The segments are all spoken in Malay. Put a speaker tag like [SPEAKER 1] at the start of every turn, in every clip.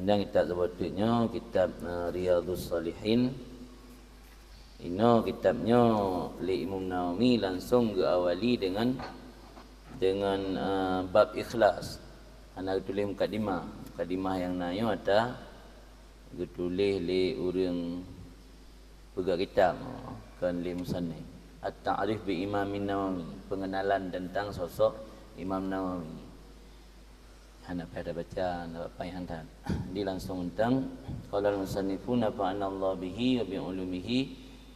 [SPEAKER 1] Kemudian kitab sepertinya kitab Riyadhus Salihin. Ini kitabnya li Imam Nawawi langsung diawali dengan bab ikhlas. Ana tulis mukadimah yang nayo ada tulis li urang pegang kitab kan li musannif at-ta'rif bi Imam Nawawi, pengenalan tentang sosok Imam Nawawi. Anak pada baca nak payah hantar. Di langsung tentang qala al-musannifuna fa anna Allah bihi wa bi ulumihi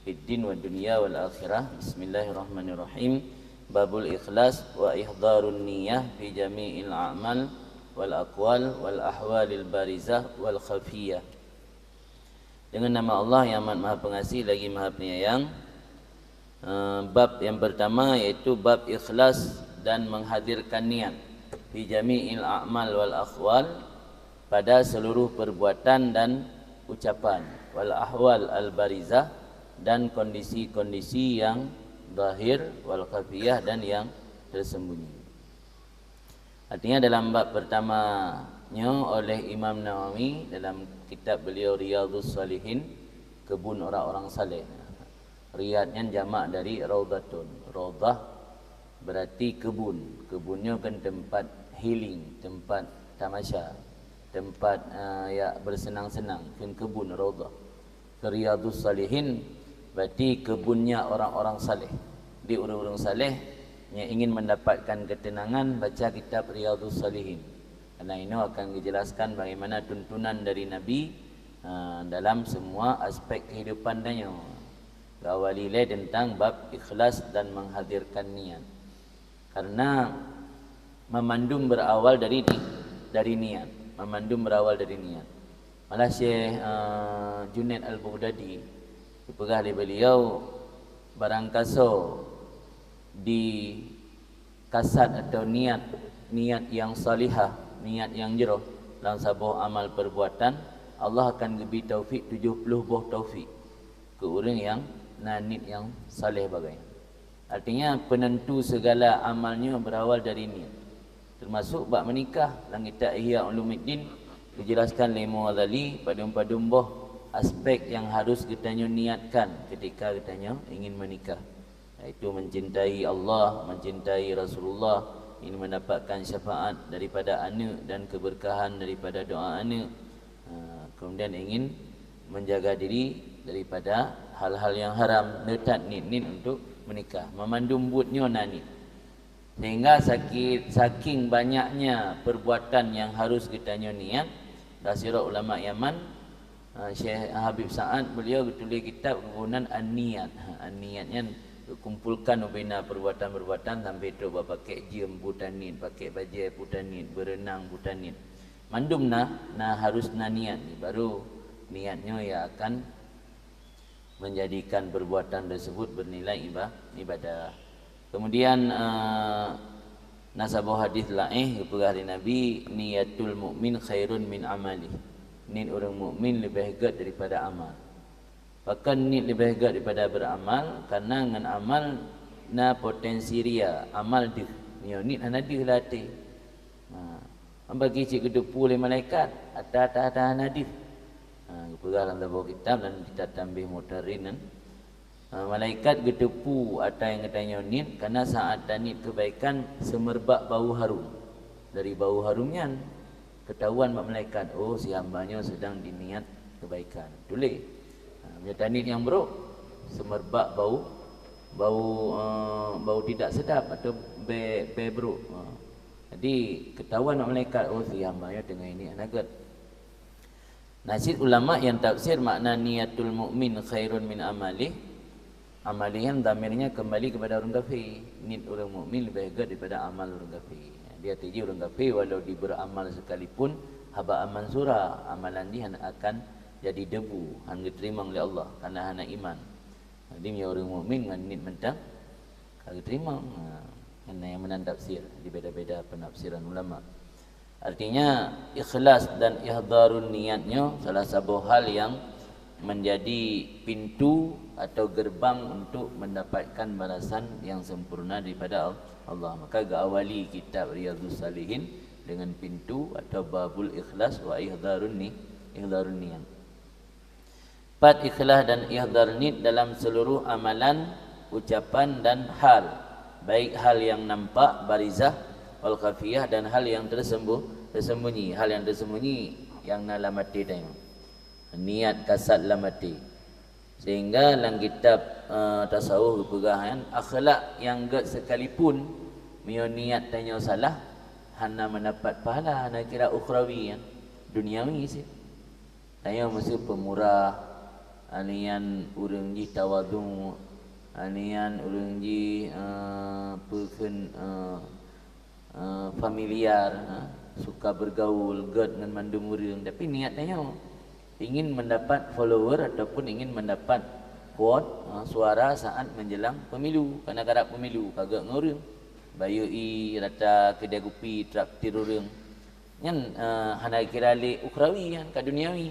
[SPEAKER 1] fid din wa dunya wal akhirah. Bismillahirrahmanirrahim. Babul ikhlas wa ihdarun niyyah fi jami'il a'mal wal aqwal wal ahwalil barizah wal khafiyah. Dengan nama Allah yang amat Maha Pengasih lagi Maha Penyayang. Bab yang pertama iaitu bab ikhlas dan menghadirkan niat fi jami'il a'mal wal aqwal, pada seluruh perbuatan dan ucapan, wal ahwal al barizah, dan kondisi-kondisi yang zahir, wal khafiyah, dan yang tersembunyi. Artinya dalam bab pertamanya oleh Imam Nawawi dalam kitab beliau Riyadhus Salihin, kebun orang-orang saleh. Riyadnya jamak dari raudhatun. Raudhah berarti kebun. Kebunnya kan tempat healing, tempat tamasya, tempat ya bersenang-senang, kan kebun raudhah. Riyadhus Salihin berarti kebunnya orang-orang saleh. Di orang-orang saleh yang ingin mendapatkan ketenangan baca kitab Riyadhus Salihin. Karena ini akan dijelaskan bagaimana tuntunan dari Nabi dalam semua aspek kehidupan dia. Awalilai tentang bab ikhlas dan menghadirkan niat. Karena memandum berawal dari niat. Memandum berawal dari niat. Malah Syekh Junaid Al-Baghdadi dipegah oleh beliau barangkaso di kasat atau niat yang salihah, niat yang jero dalam sebuah amal perbuatan, Allah akan beri taufik 70 buah taufik ke orang yang nanit yang saleh bagai. Artinya penentu segala amalnya berawal dari niat. Termasuk bab menikah dalam kitab Ihya Ulumuddin dijelaskan oleh Imam Ghazali padum-padum boh aspek yang harus kita niatkan ketika kita ingin menikah. Iaitu mencintai Allah, mencintai Rasulullah, ingin mendapatkan syafaat daripada anak dan keberkahan daripada doa anak. Kemudian ingin menjaga diri daripada hal-hal yang haram, netat nit untuk menikah. Memandum buatnya nanit. Sehingga saking banyaknya perbuatan yang harus kita niat, Rasirah ulama Yaman Syekh Habib Sa'ad beliau tulis kitab kegunan an-niyat. An-niyatnya kumpulkan ubina perbuatan-perbuatan sampai itu pakai jam butanit, pakai bajai butanit, berenang butanit. Mandum harus niat ni, baru niatnya ya akan menjadikan perbuatan tersebut bernilai ibadah. Kemudian nasabah hadis lain kepada Nabi, niatul mukmin khairun min amali. Niat orang mukmin lebih hebat daripada amal. Bahkan niat lebih hebat daripada beramal, karena dengan amal na potensi ria, amal dia. Niat ana dia latih. Bagi cik kedepu oleh malaikat atas hadis. Kepada dalam sebuah kitab dan kita tambah mutarin. Malaikat gedepu ada yang katanya nit, karena saat tanit kebaikan semerbak bau harum. Dari bau harumnya ketahuan malaikat, oh si hambanya sedang diniat kebaikan. Tulis. Punya tanit yang buruk semerbak bau tidak sedap atau be buruk. Jadi ketahuan malaikat, oh si hambanya dengan ini anagat. Nasib ulama yang tafsir makna niatul mukmin khairun min amalih. Amalihan damirnya kembali kepada orang kafir. Niat orang mukmin lebih hebat daripada amal orang kafir. Dia tinggi orang kafir walau dia beramal sekalipun haba mansura, amalan dia akan jadi debu, hanya diterima oleh Allah karena hanya iman. Jadi orang mukmin dengan niat mentang kalau terima. Karena yang menang tafsir di beda-beda penafsiran ulama. Artinya ikhlas dan ihdarun niatnya salah satu hal yang menjadi pintu atau gerbang untuk mendapatkan balasan yang sempurna daripada Allah. Maka awali kitab Riyadhus Salihin dengan pintu atau babul ikhlas wa ihdharun niat. 4 ikhlas dan ihdhar niat dalam seluruh amalan, ucapan dan hal, baik hal yang nampak barizah wal khafiyah dan hal yang tersembunyi. Hal yang tersembunyi yang dalam hati tengok, niat kasat dalam hati. Sehingga dalam kitab tasawuf pegahan akhlak yang gak sekalipun mio niat tanya salah hana mendapat pahala, hana kira ukhrawi yang duniawi sih. Tanya mesti pemurah, anian urang ji tawadhu, anian urang ji familiar, suka bergaul, gad dengan mandung urang, tapi niatnya ingin mendapat follower ataupun ingin mendapat quote, suara saat menjelang pemilu. Karena kadang pemilu kagak ngurang bayui rata kedai kopi traktir urang nyan hana kira li ukrawi kan ka duniawi.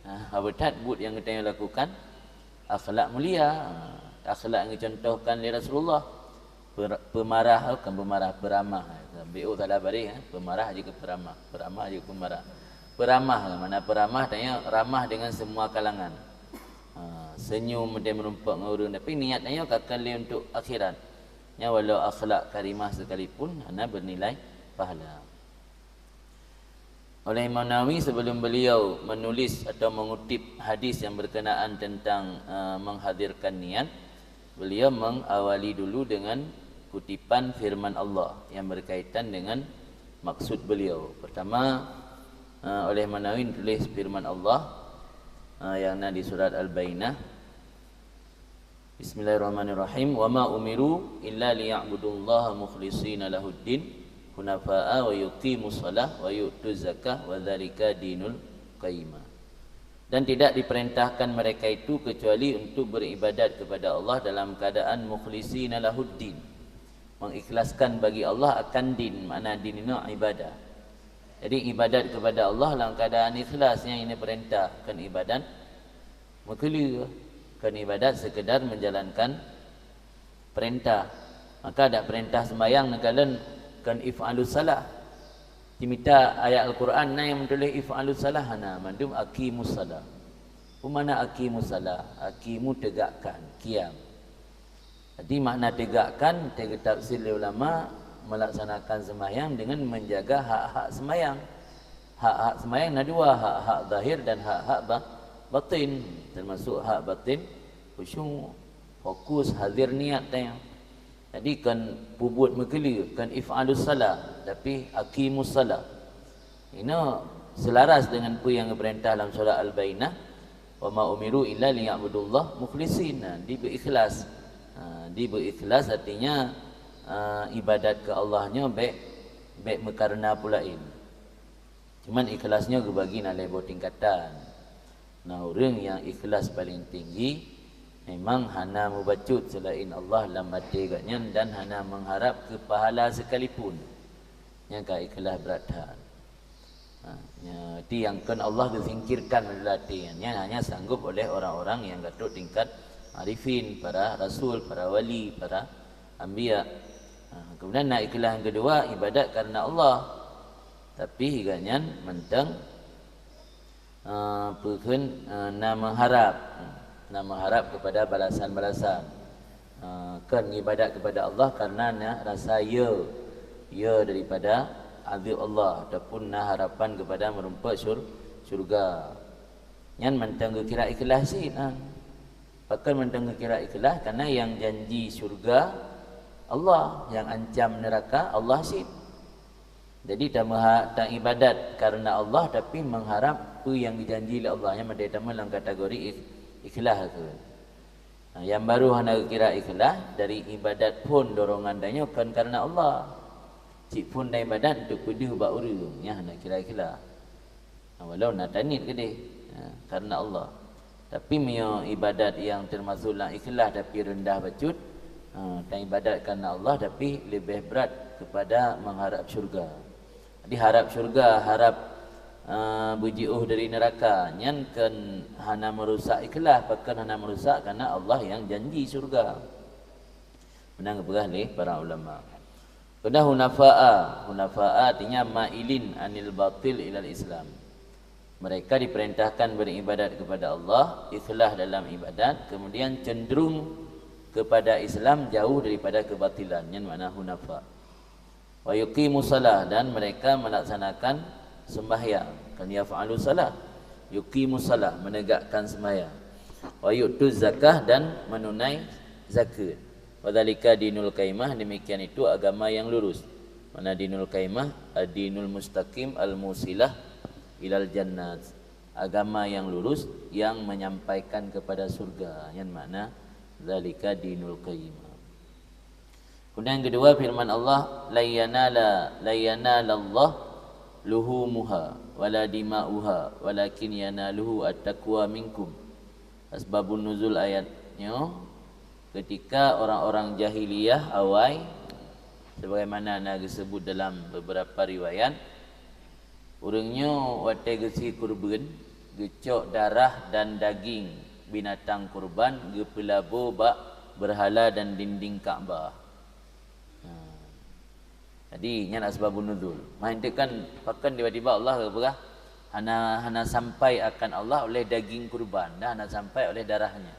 [SPEAKER 1] Habitat but yang kita lakukan akhlak mulia, akhlak yang dicontohkan oleh Rasulullah. Pemarah bukan pemarah, peramah. BO salah bari, pemarah juga peramah, peramah juga pemarah. Peramah, mana peramah tanya ramah dengan semua kalangan. Senyum dia merumpak dengan orang, tapi niatnya kekal untuk akhirat. Ya, walau akhlak karimah sekalipun hanya bernilai pahala. Oleh Imam Nawawi sebelum beliau menulis atau mengutip hadis yang berkenaan tentang menghadirkan niat, beliau mengawali dulu dengan kutipan firman Allah yang berkaitan dengan maksud beliau. Pertama, oleh Imam Nawawi tulis firman Allah yang ada di surat Al-Bainah. Bismillahirrahmanirrahim. Wa ma umiru illa liya'budullaha mukhlishina lahuddin hunafa'a wa yuqimus shalah wa yu'tuz zakah wa dzalika dinul qayyimah. Dan tidak diperintahkan mereka itu kecuali untuk beribadat kepada Allah dalam keadaan mukhlishina lahuddin, mengikhlaskan bagi Allah akan din. Makna din itu ibadah. Jadi ibadat kepada Allah dalam keadaan ikhlas yang ini perintah. Kan ibadat makhluk, kan ibadat sekedar menjalankan perintah. Maka ada perintah sembahyang nekalan kan if'alus salah. Dimita ayat Al-Quran na yang menulis if'alus salah hana mandum aqimus salah. Mana aqimus salah? Aqimu tegakkan, qiyam. Jadi makna tegakkan tafsir ulama melaksanakan sembahyang dengan menjaga hak-hak sembahyang. Hak-hak sembahyang ada dua, hak-hak zahir dan hak-hak batin. Termasuk hak batin khusyuk, fokus, hadir niat tayang. Jadi kan pubut mekeli kan if'alus salah tapi aqimus salah. Ini selaras dengan apa yang diperintah dalam surah Al-Bainah, wa ma umiru illa liya'budullah mukhlishin. Di berikhlas. Di berikhlas artinya ibadat ke Allahnya baik karena pulain. Cuman ikhlasnya dibagi dalam level tingkatan. Nah, orang yang ikhlas paling tinggi memang hana membacut selain Allah dalam hati katnya dan hana mengharap ke pahala sekalipun. Yang ka ikhlas berathan. Yang kan Allah disingkirkan dari hatinya hanya sanggup oleh orang-orang yang gatuk tingkat arifin, para rasul, para wali, para anbiya. Kemudian nak ikhlas yang kedua, ibadat karena Allah. Tapi higanyan mentang nak mengharap kepada balasan-balasan. Kan ibadat kepada Allah karena nak rasa ya daripada azab Allah ataupun nak harapan kepada merumpat syurga. Yang mentang kira ikhlas sih. Bahkan mentang kira ikhlas karena yang janji syurga Allah, yang ancam neraka Allah sih. Jadi tak ibadat karena Allah tapi mengharap apa yang dijanji oleh Allah. Yang mereka dalam kategori ikhlas tu. Yang baru hendak kira ikhlas dari ibadat pun dorongan danya kan karena Allah. Cik pun dah ibadat untuk pedih bak urang. Ya hendak kira ikhlas. Walau nak tanit ke dia karena Allah. Tapi mio ibadat yang termasuk dalam ikhlas tapi rendah bacut. Dan ibadat karena Allah tapi lebih berat kepada mengharap syurga. Jadi harap syurga, harap berjauh dari neraka, nyan kan hana merusak ikhlas, bahkan hana merusak karena Allah yang janji syurga. Menang berah ni para ulama. Kena hunafa'a. Hunafa'a artinya ma'ilin anil batil ilal Islam. Mereka diperintahkan beribadat kepada Allah, ikhlas dalam ibadat, kemudian cenderung kepada Islam, jauh daripada kebatilan. Yang mana hunafa. Wa yuqimus salah, dan mereka melaksanakan sembahyang. Kan yaf'alu salah. Yuqimus salah, menegakkan sembahyang. Wa yu'tuz zakah, dan menunai zakat. Wadzalika dinul qaimah, demikian itu agama yang lurus. Mana dinul qaimah? Ad-dinul mustaqim al-musilah ilal jannat. Agama yang lurus yang menyampaikan kepada surga. Yang mana zalika dinul qaimah. Kemudian yang kedua firman Allah, la yanalallah luhumuha wala dima'uha walakin yanaluhu at-taqwa minkum. Asbabun nuzul ayatnya, ketika orang-orang jahiliyah awal, sebagaimana nak disebut dalam beberapa riwayat, orangnya watai gesi kurban, gecok darah dan daging binatang kurban, gepelabo bak berhala dan dinding Kaabah. Jadi nya asbabun nuzul. Mainkan pakan tiba-tiba Allah berah hana sampai akan Allah oleh daging kurban, dah hana sampai oleh darahnya.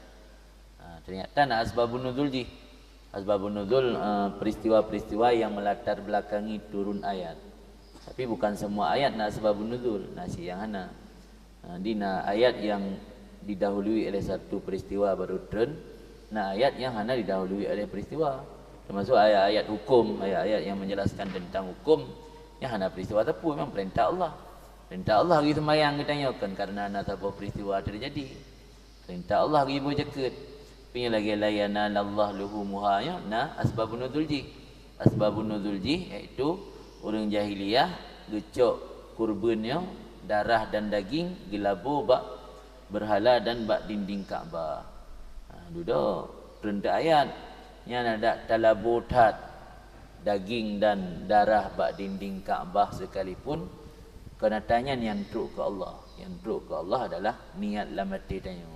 [SPEAKER 1] Ternyata nak asbabun nuzul ji. Asbabun nuzul peristiwa-peristiwa yang melatar belakangi turun ayat. Tapi bukan semua ayat nak asbabun nuzul, nasi yang hana. Dina ayat yang didahului oleh satu peristiwa baru turun, nah ayat yang hana didahului oleh peristiwa. Termasuk ayat-ayat hukum, ayat-ayat yang menjelaskan tentang hukum yang hana peristiwa tapi memang perintah Allah. Perintah Allah gitu sembahyang kita tanyakan karena ana tahu peristiwa terjadi. Perintah Allah ribu jaket. Punya lagi layana Allah luhumuha ya. Nah asbabun nuzul ji. Asbabun nuzul ji iaitu orang jahiliyah gecok kurbannya darah dan daging gilabo bak berhala dan bak dinding Kaabah. Duduk perintah ayat yang ada talabotat daging dan darah bak dinding Kaabah sekalipun, kenatannya yang truk ke Allah. Yang truk ke Allah adalah niat lamati tanya.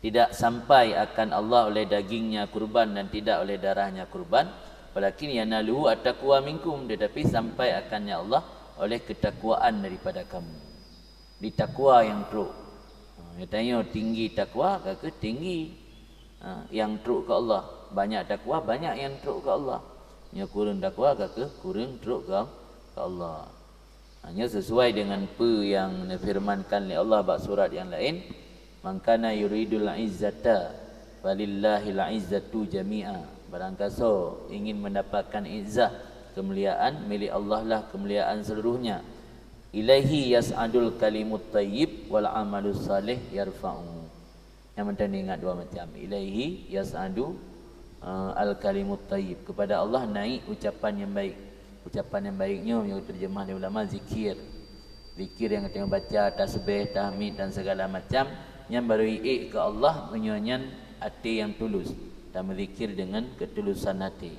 [SPEAKER 1] Tidak sampai akan Allah oleh dagingnya kurban dan tidak oleh darahnya kurban, walakin yanaluhu at-taqwa minkum, tetapi sampai akannya Allah oleh ketakwaan daripada kamu. Di takwa yang truk. Dia tanya tinggi takwa ke tinggi yang truk ke Allah. Banyak takwa, banyak yang truk ke Allah. Yang kurang takwa ke kurang truk ke Allah. Hanya sesuai dengan apa yang difirmankan oleh Allah bab surat yang lain, man kana yuridul izzata walillahil izzatu jami'a. Barang kaso ingin mendapatkan izzah, kemuliaan, milik Allah lah kemuliaan seluruhnya. Ilaihi yas'adul kalimut thayyib wal amalus salih yarfa'u. Yang penting ingat dua macam. Ilaihi yas'adu al kalimut thayyib, kepada Allah naik ucapan yang baik. Ucapan yang baiknya yang terjemah oleh ulama zikir. Zikir yang kita baca, tasbih, tahmid dan segala macam yang baru ke Allah menyanyian hati yang tulus dan berzikir dengan ketulusan hati.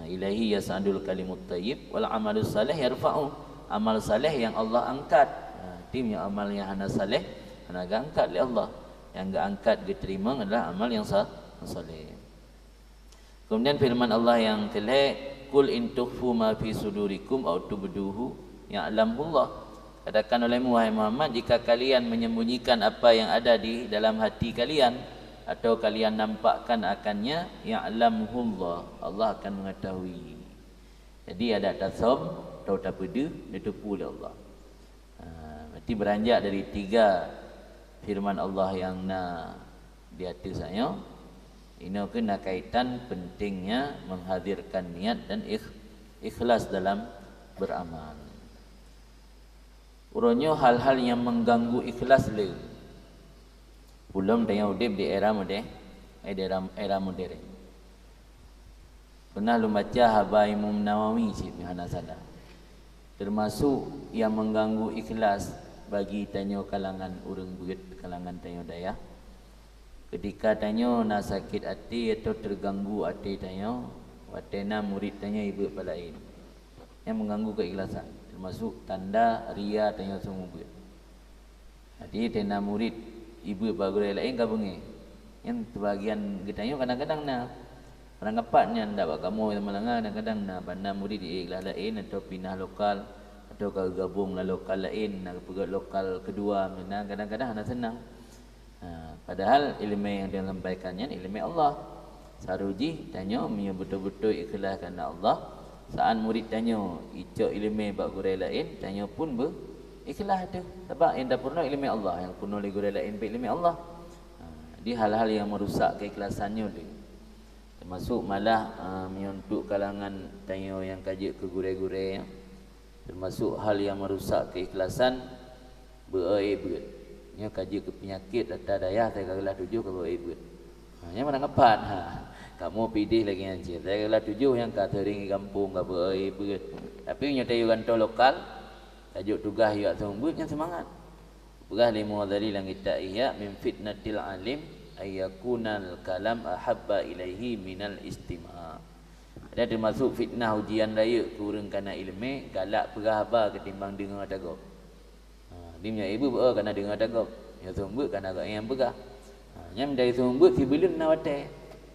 [SPEAKER 1] Ilahi yas'adul kalimut thayyib wal amalus salih yarfa'u. Amal saleh yang Allah angkat. Timnya amal yang hana saleh hana angkat oleh Allah. Yang enggak angkat diterima adalah amal yang saleh. Kemudian firman Allah yang telah, kul in tukhfu ma fi sudurikum aw tubduhu ya'lamullah. Katakan olehmu wahai Muhammad, jika kalian menyembunyikan apa yang ada di dalam hati kalian atau kalian nampakkan akannya, ya'lamullah, Allah akan mengetahui. Jadi ada tasawuf atau tak pada ditepu oleh Allah. Berarti beranjak dari tiga firman Allah yang di atas saya. Ini kena kaitan pentingnya menghadirkan niat dan ikhlas dalam beramal. Urangnya hal-hal yang mengganggu ikhlas le. Belum tanya udip di era modern, era modern. Pernah lu baca Habai Imam Nawawi cik hana sadar. Termasuk yang mengganggu ikhlas bagi tanya kalangan urang berit, kalangan tanya daya. Ketika tanya nak sakit hati atau terganggu hati tanya, watena murid tanya ibu palain. Yang mengganggu keikhlasan, termasuk tanda ria tanya semua berit. Jadi tena murid ibu bagus lain kabungi. Yang sebagian kita tanya kadang-kadang Penanggapannya ndak buat kamu melanggar kadang-kadang nak pandang murid di kelas lain atau pindah lokal atau kau gabung lah lokal lain nak pergi lokal kedua mana kadang-kadang anda senang. Padahal ilmu yang dia sampaikannya ilmu Allah. Saruji tanya dia betul-betul ikhlas kerana Allah. Saat murid tanya icok ilmu bab guru lain tanya pun ikhlas tu. Sebab yang dah pernah ilmu Allah yang pernah oleh guru lain ilmu Allah. Di hal-hal yang merusak keikhlasannya dia. Termasuk malah menyuntuk kalangan tanya yang kaji ke guru-guru ya. Termasuk hal yang merusak keikhlasan beraibut. Nya kaji ke penyakit atau daya saya kelas 7 ke beraibut. Nya mana ngapat kamu pilih lagi anjir. Saya kelas 7 yang kata ringi kampung ke beraibut. Tapi nya tayu kantor lokal tajuk tugas ya sambut nya semangat. Begah limu dari langit tak iya min fitnatil alim ayakunal kalam ahabba ilaihi minal istima'. Ada termasuk fitnah ujian raya kurang kerana ilmu galak perahaba ketimbang dengar dagap. Dia punya ibu berapa kerana dengar dagap. Yang sambut kerana agak yang perah. Yang dari sambut si belum nak watai.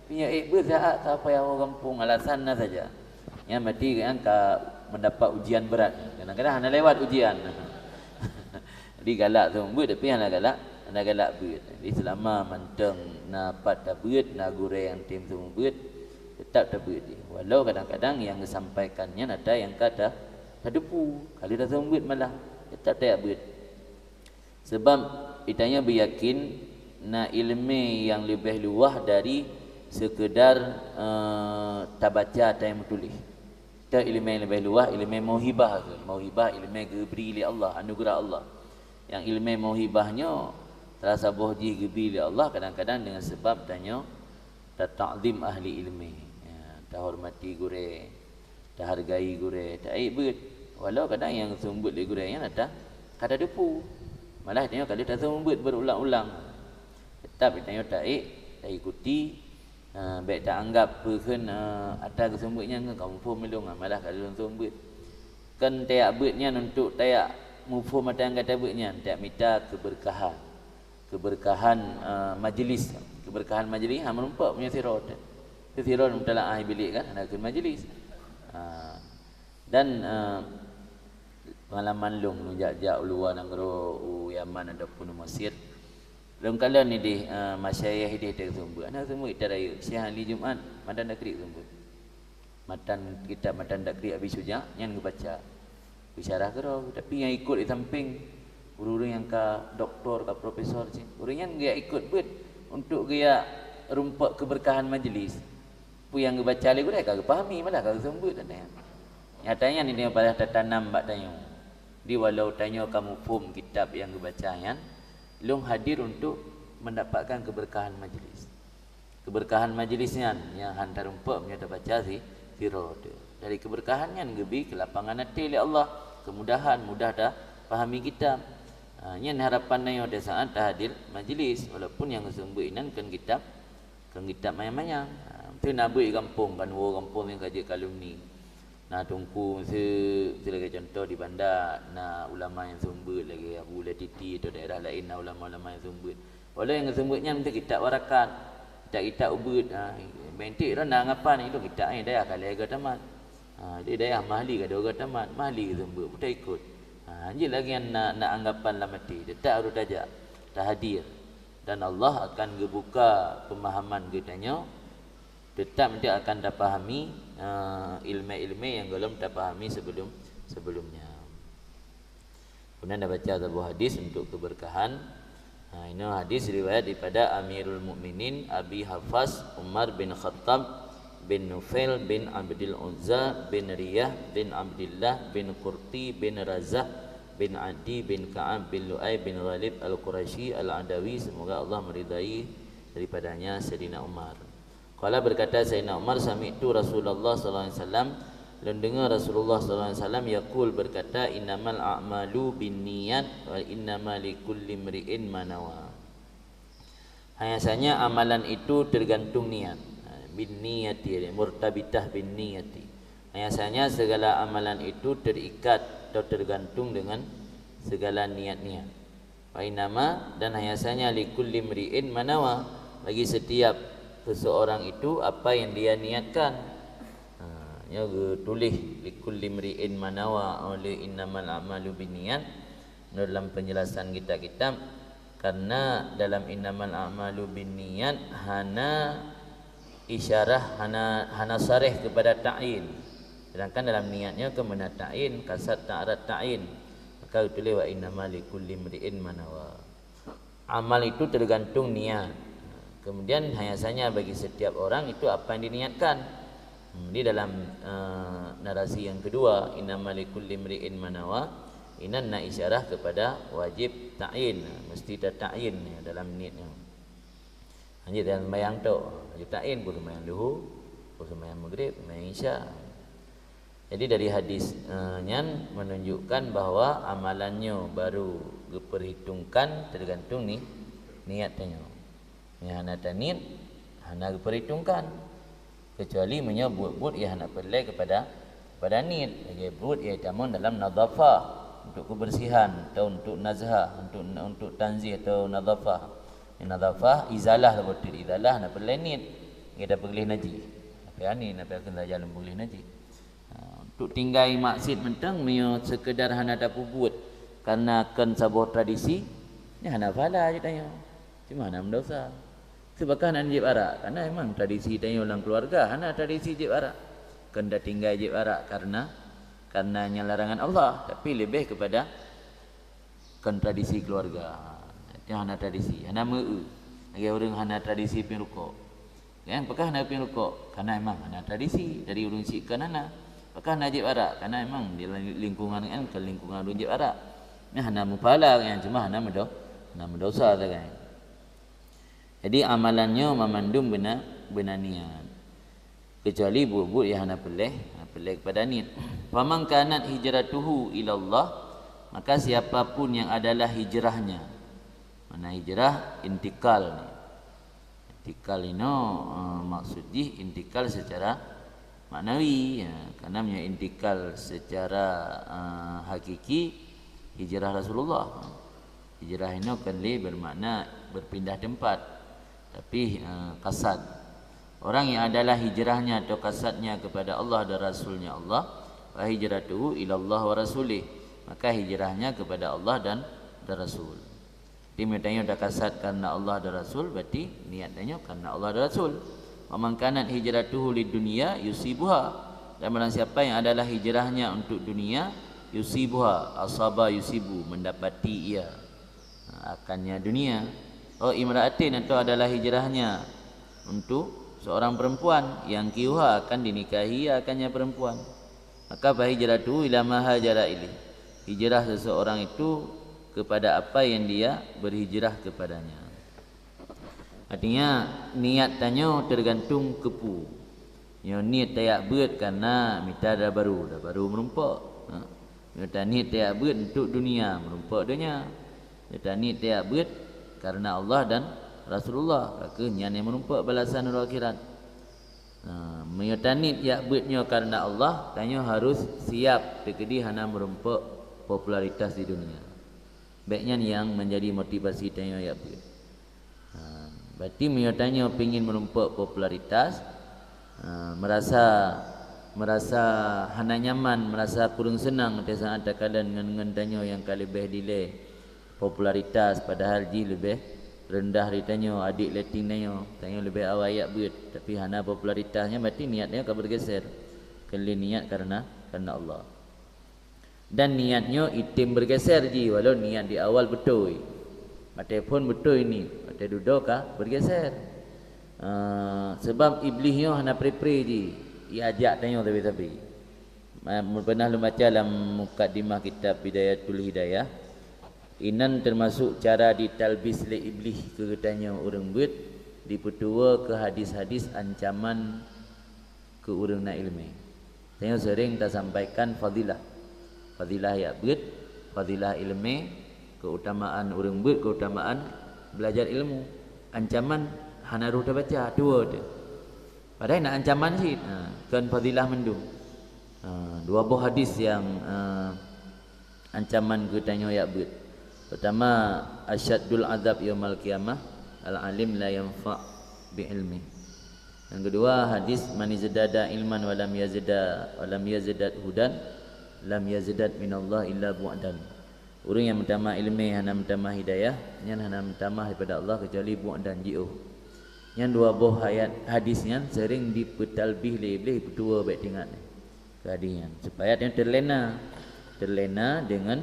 [SPEAKER 1] Punya ibu saat siapa yang orang kampung alasan lah saja. Yang mati kan mendapat ujian berat. Kadang-kadang anda lewat ujian. Jadi galak sambut tapi anda galak berat. Jadi selama manteng napat berat na gure yang tim sambut tetap terbit. Walau kadang-kadang yang disampaikannya ada yang kata depu. Kali dah sambut malah tetap tak berat. Sebab itanya beryakin na ilmu yang lebih luah dari sekedar tak baca atau yang tulis. Kita ilmu yang lebih luah, ilmu mauhibah ke. Mauhibah ilmu geberi oleh Allah, anugerah Allah. Yang ilmu mauhibahnya terasa bohji geberi oleh Allah kadang-kadang dengan sebab tanya ta'zim ahli ilmi. Tak hormati gure, tak hargai gure, tak aib. Walau kadang yang sambut le gure yang ada kata depu. Malah tanya kalau tak sambut berulang-ulang. Tetap tanya tak ikuti. Baik tak anggap pun atas kesambutnya kamu pun melong malah kalau sambut. Kan tak beutnya untuk tak mufhum mata yang kata beutnya, tak minta keberkahan. Keberkahan majlis. Keberkahan majlis menumpak punya sirot. Sirot mutalaah bilik kan ada ke majlis. Dan pengalaman long jak-jak luar negara Yaman ataupun Mesir. Dalam kala ni di masyayikh dia tersumbu. Ana semua kita raya siang hari Jumaat madan dak krik sumbu. Matan kita matan dak krik habis suja yang baca. Bicara kero tapi yang ikut di samping guru yang ka doktor ka profesor je. Guru yang dia ikut pun untuk dia rumpak keberkahan majlis. Pu yang baca lagi guru kagak fahami malah kagak sambut tanya. Nyatanya ni dia pada tertanam bak tanya. Di walau tanya kamu faham kitab yang dibacanya, long hadir untuk mendapatkan keberkahan majlis. Keberkahan majlisnya yang hantar umpak punya baca si sirot. Dari keberkahannya gebi kelapangan hati oleh Allah, kemudahan mudah dah fahami kitab. Yang harapan yang ada saat hadir majlis walaupun yang sembuhinan kan kitab mayang-mayang. Tu nak buat kampung kan orang kampung yang kaji kalumni. Nah tungku sebagai contoh di bandar na ulama yang sumber lagi Abu Latiti atau daerah lain na ulama-ulama yang sumber. Walau yang sumbernya mesti kitab warakat, kitab ubud. Bentik dah nak ngapa ni tu kitab ni dah kali agak tamat. Dia dah mahli ke doga tamat, mahli sumber pun ikut. Anjir lagi yang nak anggapan lah mati. Dia tak harus tajak, tak hadir. Dan Allah akan gebuka pemahaman kitanya. Tetap dia akan dapat fahami ilmu-ilmu yang belum dapat fahami sebelumnya. Kemudian dah baca sebuah hadis untuk keberkahan. Ini hadis riwayat daripada Amirul Mukminin Abi Hafs Umar bin Khattab bin Nufail bin Abdul Uzza bin Riyah bin Abdullah bin Qurti bin Razah bin Adi bin Ka'ab bin Lu'ay bin Ghalib Al-Qurashi Al-Adawi. Semoga Allah meridai daripadanya Sayyidina Umar. Qala berkata Sayyidina Umar, sami'tu Rasulullah sallallahu alaihi wasallam, dan dengar Rasulullah sallallahu alaihi wasallam yaqul berkata, innamal a'malu binniyat wa innamal likulli imri'in ma nawa. Hanya amalan itu tergantung niat. Binniyati, murtabitah binniyati. Hanya segala amalan itu terikat atau tergantung dengan segala niat-niat. Wa innama, dan hanya likulli imri'in ma nawa, bagi setiap seseorang itu apa yang dia niatkan. Ya tulis likulli mri'in manawa oleh innamal a'malu binniyat dalam penjelasan kitab-kitab, karena dalam innamal a'malu binniyat hana isyarah hana sarih kepada ta'in, sedangkan dalam niatnya kemana ta'in kasat ta'arat ta'in, maka tulis wa innamal likulli mri'in manawa. Amal itu tergantung niat. Kemudian biasanya bagi setiap orang itu apa yang diniatkan. Di dalam narasi yang kedua, innamal likulli imri'in manawa, inanna isyarah kepada wajib ta'in, mesti ada ta'in ya, dalam niatnya. Hanya dalam bayang tu, wajib ta'in boleh bayang luhur, boleh bayang maghrib, bayang isya. Jadi dari hadisnya menunjukkan bahawa amalannya baru diperhitungkan tergantung ni niatnya. Yang hana tanit hana diperhitungkan, kecuali menyebut ia hana pelai kepada niat. Lagi buat ia tamun dalam nadhafah untuk kebersihan atau untuk nazhah, untuk tanzih atau nadhafah. Nadhafah izalah betul, izalah nak pelai niat kita pergi naji. Apa ni nak pergi jalan pergi naji. Untuk tinggal maksud mentang menyo sekedar hana dapat buat karena kan sebuah tradisi ni hana fala je tanya. Cuma hana mendosa. Sebabkan hana jib arak karena memang tradisi tanya orang keluarga hana tradisi jib arak. Kan dah tinggal jib arak karena larangan Allah, tapi lebih kepada kan tradisi keluarga. Yang hana tradisi, hana meu. Lagi orang hana tradisi pin rukuk. Kan apakah hana pin rukuk? Karena memang hana tradisi dari urang sikkan hana. Apakah hana jib arak? Karena memang di lingkungan kan ke lingkungan urang jib arak. Ni hana mupala kan, cuma hana mendosa kan. Jadi amalannya memandum benar niat. Kecuali buat yang hana pelih kepada niat. Faman kanat hijratuhu ila Allah, maka siapapun yang adalah hijrahnya. Mana hijrah intikal ni. Intikal ini maksudnya intikal secara maknawi ya. Karena punya intikal secara hakiki hijrah Rasulullah. Hijrah ini kan bermakna berpindah tempat. Tapi kasad, orang yang adalah hijrahnya atau kasadnya kepada Allah dan Rasulnya Allah, wa hijratuhu ila Allah wa rasulih, maka hijrahnya kepada Allah dan Rasul. Dia mitanya dah kasad karena Allah dan Rasul, berarti niatnya karena Allah dan Rasul. Wa man kanat hijratuhu lid dunya yusibuha, dan barang siapa yang adalah hijrahnya untuk dunia, yusibuha, asaba yusibu, mendapati ia akannya dunia. Oh imra'atin, atau adalah hijrahnya untuk seorang perempuan yang kiuha akan dinikahi akannya perempuan, maka hijratu ila ma hajara ilaih, hijrah seseorang itu kepada apa yang dia berhijrah kepadanya. Artinya niat tanya tergantung kepu. Yang niat tayak buat karena mita dah baru merumpak. Mita niat tayak buat untuk dunia, merumpak dunia. Mita niat tayak buat karena Allah dan Rasulullah, maka yang merumpak balasan di akhirat. Menyotanit ya buatnya karena Allah, tanya harus siap terkedi hana merumpak popularitas di dunia. Baiknya yang menjadi motivasi tanya ya buat. Berarti menyotanya pengin merumpak popularitas, merasa hana nyaman, merasa kurang senang saat ada dengan tanya yang kali lebih delay popularitas, padahal ji lebih rendah ditanya adik letting tanya lebih awal ayat buat, tapi hana popularitasnya, berarti niatnya akan bergeser. Kali niat karena Allah, dan niatnya itim bergeser ji, walau niat di awal betul, mata pun betul ini, mata duduk bergeser. Sebab iblisnya hana pre-pre ji, ia ajak tanya tapi pernah lu baca dalam mukadimah kitab Bidayatul Hidayah. Inan termasuk cara ditalbis le iblis ke tanya orang buat, dipetua ke hadis-hadis ancaman ke orang nak ilmu. Saya sering tak sampaikan fadilah ya buat, fadilah ilmu, keutamaan orang buat, keutamaan belajar ilmu. Ancaman hana ruh baca dua tu. Padahal nak ancaman sih, kan fadilah mendung. Dua buah hadis yang ancaman ke tanya ya buat. Pertama, asyaddul azab yaumal qiyamah al-alim la yanfa' bi ilmi. Yang kedua hadis man izdada ilman wa lam yazidad hudan lam yazidat minallah illa bu'dan. Orang yang menambah ilmu hana menambah hidayah, yang hana menambah daripada Allah kecuali bu'dan jauh. Yang dua buah ayat hadisnya sering dipetalbih lebih berdua baik tingkat kehadiran supaya dia terlena dengan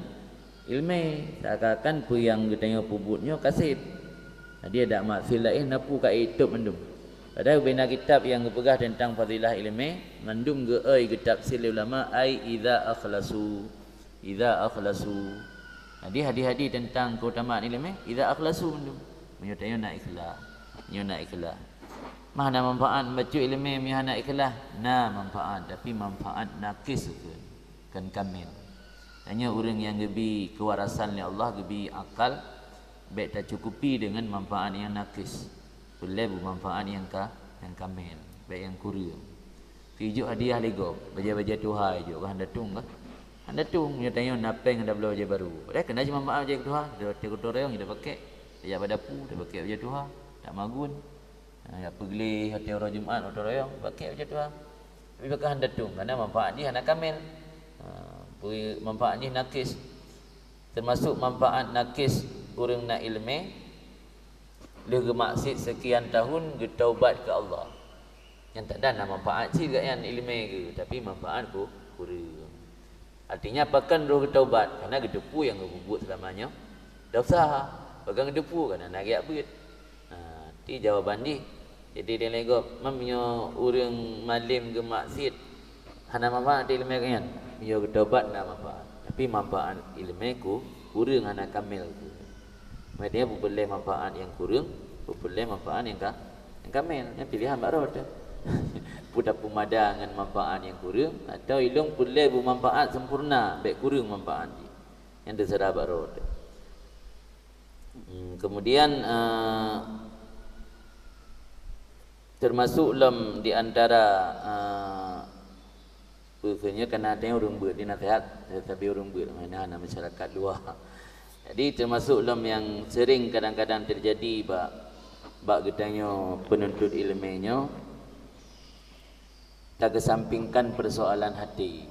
[SPEAKER 1] ilmu. Seakan-akan pu yang ditanya pubutnya kasih. Dia tak maksud lain napu kat hidup mendum. Padahal bina kitab yang berpegah tentang fadilah ilmu mandum ge ai kitab sil ulama ai idza akhlasu. Jadi hadis-hadis tentang keutamaan ilmu idza akhlasu mendum. Menyatanya nak ikhlas. Mana manfaat baca ilmu nak ikhlas? Manfaat tapi manfaat nakis kan kamil. Hanya orang yang lebih kewarasan oleh Allah, lebih akal, baik tak cukupi dengan manfaat yang nakis. Perlu manfaat yang kamil, baik yang kurang. Tujuk hadiah lego, baca-baca Tuhan je, kan datung kah? Anda tung dia tanya napeng ada belajar baru. Dah kena je manfaat je Tuhan, dia kotor orang dia pakai. Dia pada pu, dia pakai baca Tuhan, tak magun. Ya pergi hati orang Jumaat kotor orang pakai baca Tuhan. Tapi pakai anda tung kerana manfaat dia nak kamil. Manfaat ni nakis. Termasuk manfaat nakis orang nak ilmu dia gemaksud sekian tahun dia taubat ke Allah. Yang tak ada manfaat sih dekat yang ilmu ke, tapi manfaat ku kurang. Artinya apakan roh taubat kerana gedepu yang berbuat selamanya dosa. Pegang gedepu kerana nak giat beut. Ti jawapan di. Jadi dia lego mamnya orang malim ke maksud hana manfaat ilmu kan. Dia bertaubat nak manfaat. Tapi manfaat ilmu ku kurang hana kamil ku. Dia boleh manfaat yang kurang, boleh manfaat yang kamil. Yang pilihan baru tu. Pudak pemada dengan manfaat yang kurang atau ilung boleh bermanfaat sempurna, baik kurang manfaat dia. Yang terserah baru tu. Kemudian termasuk di antara bukannya kena ada orang buat di nasihat tetapi orang buat mana masyarakat luar. Jadi termasuk yang sering kadang-kadang terjadi bak getanya penuntut ilmunya tak kesampingkan persoalan hati.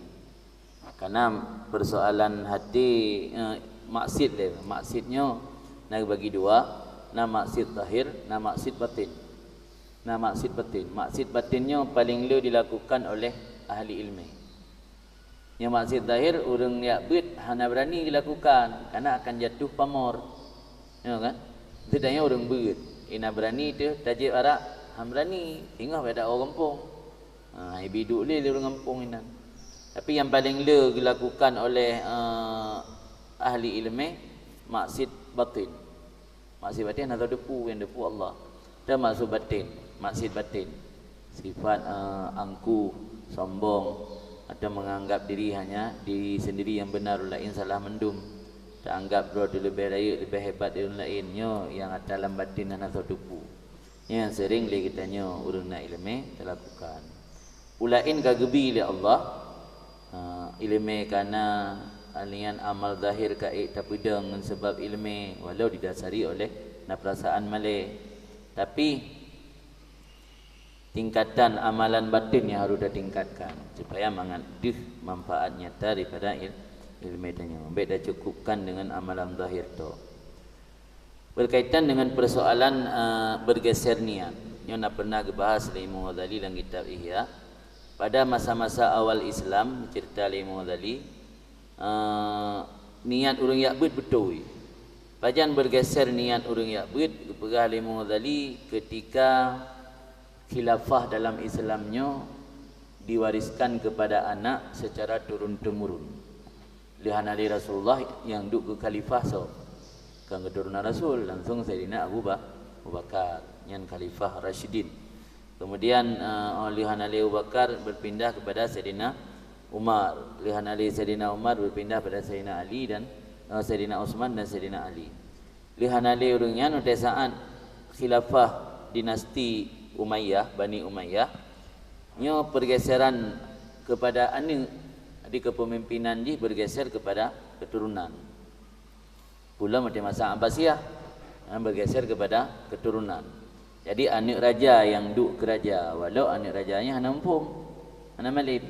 [SPEAKER 1] Karena persoalan hati maksud dia, maksudnya nak bagi dua, maksud zahir, maksud batin. Maksud batin. Maksud batinnya paling lu dilakukan oleh ahli ilmu. Yang maksud zahir orang yang bet hana berani dilakukan karena akan jatuh pamor. Ya kan? Tidaknya orang bet ina berani tu tajib arak ham berani tinggal pada orang kampung. Biduk le orang kampung ina. Tapi yang paling le dilakukan oleh ahli ilmu maksud batin. Maksud batin atau depu yang depu Allah. Dan maksud batin, maksud batin. Sifat angku, sombong atau menganggap diri hanya diri sendiri yang benar, orang lain salah mendum. Tak anggap bro lebih raya, lebih hebat dari orang lainnya yang ada dalam batin dan atau depu. Yang sering kita tanya orang nak ilmu terlakukan. Ulain kagebi oleh Allah ilmu kerana alian amal zahir kait tapi dengan sebab ilmu walau didasari oleh perasaan malih. Tapi tingkatan amalan batin yang harus ditingkatkan supaya mengadih manfaat nyata daripada ilmu tanya. Baik dah cukupkan dengan amalan zahir tu. Berkaitan dengan persoalan bergeser niat. Yang nak pernah dibahas oleh Imam Ghazali dalam kitab Ihya. Pada masa-masa awal Islam cerita Imam Ghazali niat orang yakbud betul. Pajan bergeser niat orang yakbud kepada Imam Ghazali ketika khilafah dalam Islamnya diwariskan kepada anak secara turun-temurun. Lihat Ali Rasulullah yang duduk ke khalifah kan keturunan Rasul langsung Sayyidina Abu Bakar yang khalifah Rashidin. Kemudian lihat Ali Abu Bakar berpindah kepada Sayyidina Umar. Lihat Ali Sayyidina Umar berpindah kepada Sayyidina Ali dan Sayyidina Utsman dan Sayyidina Ali. Lihat Ali orangnya pada saat khilafah dinasti Umayyah, Bani Umayyah nya pergeseran kepada di kepemimpinan dia bergeser kepada keturunan. Pula macam masa Abbasiyah bergeser kepada keturunan. Jadi anak raja yang duk ke raja, walau anak rajanya hana empum, hana malim.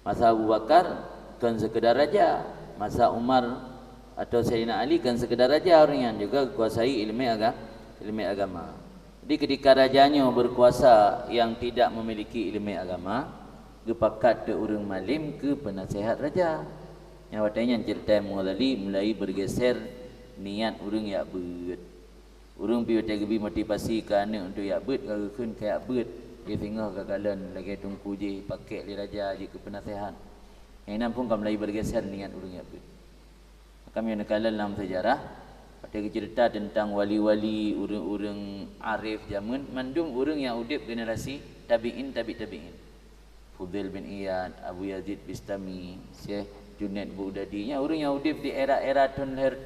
[SPEAKER 1] Masa Abu Bakar kan sekedar raja, masa Umar atau Sayyidina Ali kan sekedar raja, orang yang juga kuasai ilmu agama. Jadi ketika rajanya berkuasa yang tidak memiliki ilmu agama, gepakat ke orang malim ke penasihat raja. Yang watanya cerita mulai bergeser niat orang yak ber. Orang pi tegebi motivasi ke anak untuk yak ber, kalau kun kayak ber, dia tengah kekalan lagi tungku je pakai li raja je ke penasihat. Yang pun kam mulai bergeser niat orang yak ber. Kami nak kalah dalam sejarah ada cerita tentang wali-wali orang-orang arif zaman mandum orang yang udip generasi tabi'in. Fudail bin Iyad, Abu Yazid Bistami, Syekh Junaid Baghdadi, orang yang udip di era-era tahun lahir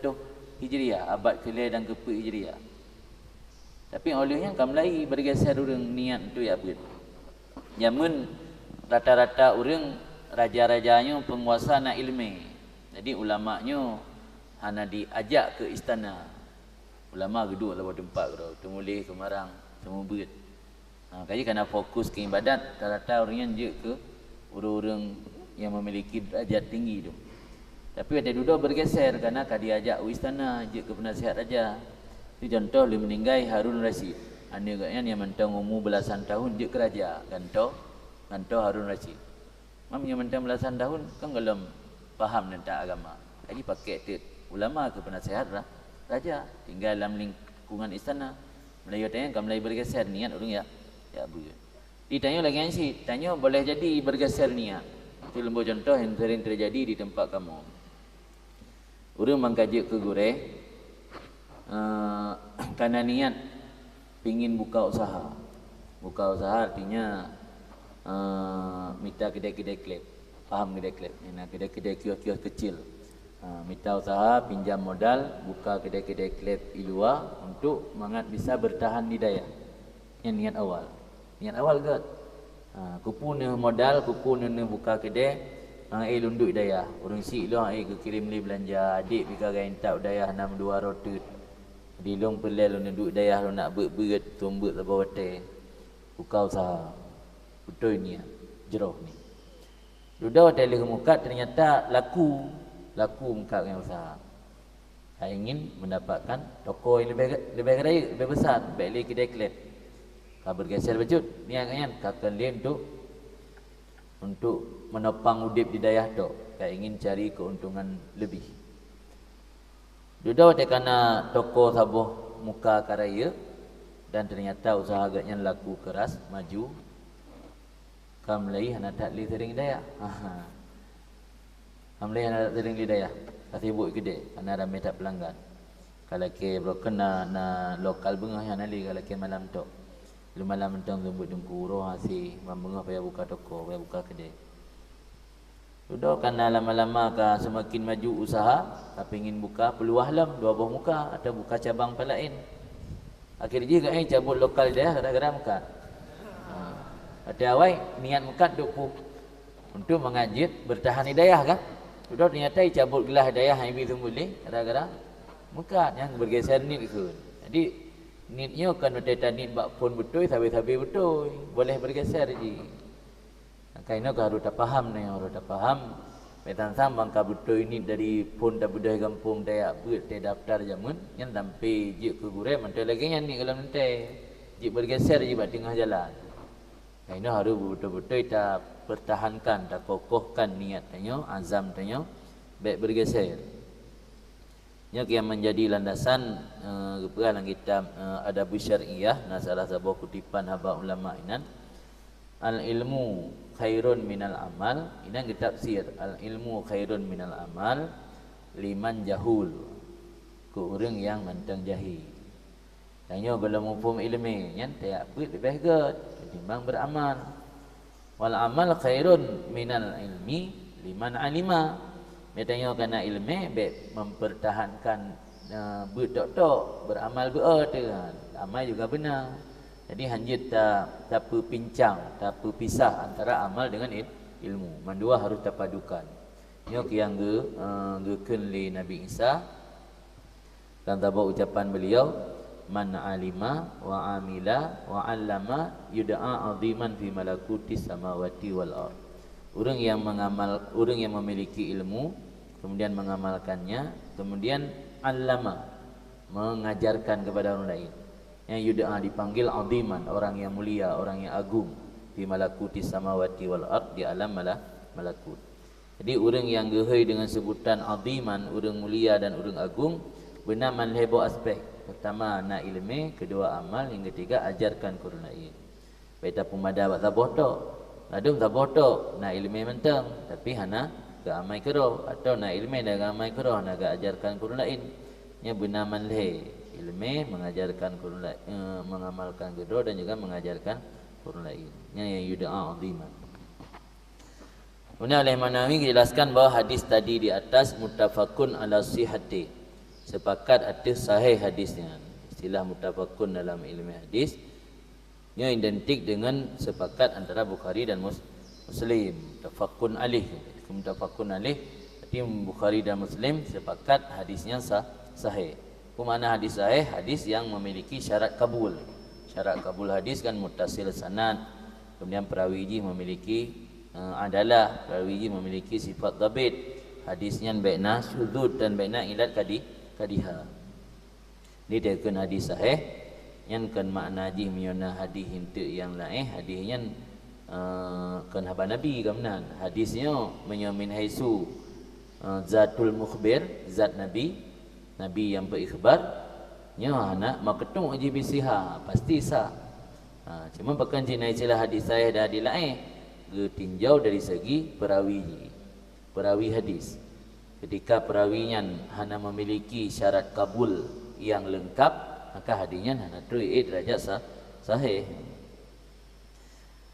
[SPEAKER 1] Hijriah, abad ke-9 dan ke-4 Hijriah. Tapi olehnya kamlai bergeser orang niat tu ya begitu. Zaman rata-rata orang raja-rajanya penguasa nak ilmu. Jadi ulamanya hana diajak ke istana. Ulama geduk lah tempat tu, temulih ke marang, semua berit. Kaji kena fokus ke ibadat, rata-rata orang yang je ke orang-orang yang memiliki derajat tinggi tu. Tapi ada duduk bergeser kerana diajak ke istana, je ke penasihat raja. Itu contoh dia meninggal Harun Rashid. Anak yang mentang umur belasan tahun je ke raja. Gantoh Harun Rashid. Mam yang mentang belasan tahun kan belum faham tentang agama. Jadi pakai ulama ke penasihat raja, tinggal dalam lingkungan istana. Melayu tanya kan mulai bergeser niat orang ya ber. Ditanya lagi yang si, tanya boleh jadi bergeser niat. Itu lembu contoh yang sering terjadi di tempat kamu. Orang mengkaji ke gure karena niat pingin buka usaha. Buka usaha artinya minta kedai-kedai klep. Faham kedai klep? Nah, kedai-kedai kios-kios kecil. Minta usaha, pinjam modal, buka kedai-kedai klep di luar untuk mangat bisa bertahan di daya. Yang niat awal. Niat awal ke? Kupu ni modal, kupu ni buka kedai. Lunduk daya. Orang si lu ke kirim li belanja, adik bika gain tak daya 62 rotut. Di long pelai lu duduk daya lu nak berat tumbuk lebah wate. Buka usaha. Betul ni jeroh ni. Sudah wate le muka ternyata laku muka dengan usaha. Saya ingin mendapatkan toko yang lebih raya, lebih besar, baik kedai klep. Kalau bergeser bejut, niatnya kakak lain untuk menopang udip di dayah tu. Saya ingin cari keuntungan lebih. Sudah kerana toko sabuh muka karaya dan ternyata usaha agaknya laku keras, maju. Kamlai hana tak li sering daya. Kamlai hana sering li daya. Sibuk kedai karena ramai tak pelanggan. Kalau ke broken na lokal bengah hana li kalau ke malam tu. Lu malam mentang sembut dengku roh hasi bengah payah buka toko, payah buka kedai. Sudah kerana lama-lama semakin maju usaha, tapi ingin buka peluah lam 2 buah muka atau buka cabang lain. Akhirnya juga cabut lokal dia gara-gara muka. Ada awal niat muka untuk mengajit bertahan hidayah kan. Sudah ternyata cabut gelah hidayah yang itu boleh gara-gara muka yang bergeser ni ke. Jadi niatnya kan ada nit bak pun betul, sabi-sabi betul, boleh bergeser je. Kainok harus tak faham ni, harus tak faham. Metan sambang ka betul ini dari pun dah budaya kampung Dayak buat te daftar jamun yang sampai je ke gure mentai lagi yang ni kalau nanti je bergeser je bak tengah jalan. Kainok harus betul-betul tak pertahankan, tak kokohkan niat tanya, azam tanya, baik bergeser. Yang menjadi landasan dalam kitab Adabus Syar'iyah, salah sebuah kutipan haba ulama inan. Al-ilmu khairun minal amal. Ini kita tafsir al-ilmu khairun minal amal liman jahul, ke orang yang mentang jahil. Tanya kalau mufhum ilmi yang tak lebih baik ketimbang beramal. Wal amal khairun minal ilmi liman alima. Bertanya kerana ilmu baik mempertahankan betul-betul beramal betul, amal juga benar. Jadi hanya tak berpincang, tak berpisah antara amal dengan ilmu. Mandua harus terpadukan. Ini yang geken li Nabi Isa dan tabak ucapan beliau, man alima wa amila wa 'allama yud'a 'aziman fi malakuti samawati wal ard. Orang yang memiliki ilmu kemudian mengamalkannya, kemudian allama mengajarkan kepada orang lain. Yang yud'a dipanggil 'aziman, orang yang mulia, orang yang agung, fi malakuti samawati wal ard, di alam malakut. Jadi orang yang gehoi dengan sebutan aziman, orang mulia dan orang agung, benar manlebo aspek. Pertama nak ilmu, kedua amal, yang ketiga ajarkan ke orang lain. Beta pemada buat tabotok. Ladum tabotok, nak ilmu mentang, tapi hana ga amai kero, atau nak ilmu dah ga amai kero, nak ga ajarkan ke orang lain. Nya benar manleh ilmu mengajarkan ke orang lain, mengamalkan kedua dan juga mengajarkan ke orang lain. Nya yang yud'a aziman. Kemudian oleh Imam Nawawi dijelaskan bahawa hadis tadi di atas muttafaqun ala sihhati, sepakat atas sahih hadisnya. Istilah muttafaqun dalam ilmu hadis nya identik dengan sepakat antara Bukhari dan Muslim. Muttafaqun alaih. Muttafaqun alaih arti Bukhari dan Muslim sepakat hadisnya sahih. Apa makna hadis sahih? Hadis yang memiliki syarat kabul. Syarat kabul hadis kan muttasil sanad, kemudian perawi memiliki adalah perawi memiliki sifat dhabit, hadisnya baikna syudzud dan baikna ilat kadiha. Ini dia kan hadis sahih yang kan makna ji menyona hadis hinteu yang lain, hadisnya kan haba nabi gamnan. Hadisnya menyamin haisu zatul mukhbir, zat nabi yang berikhbar nya anak maketung uji bisiha pasti sah. Cuma bukan cina istilah hadis sahih dan hadis lain tinjau dari segi perawi hadis. Ketika perawinya hanya memiliki syarat kabul yang lengkap, maka hadisnya hanya derajat sahih.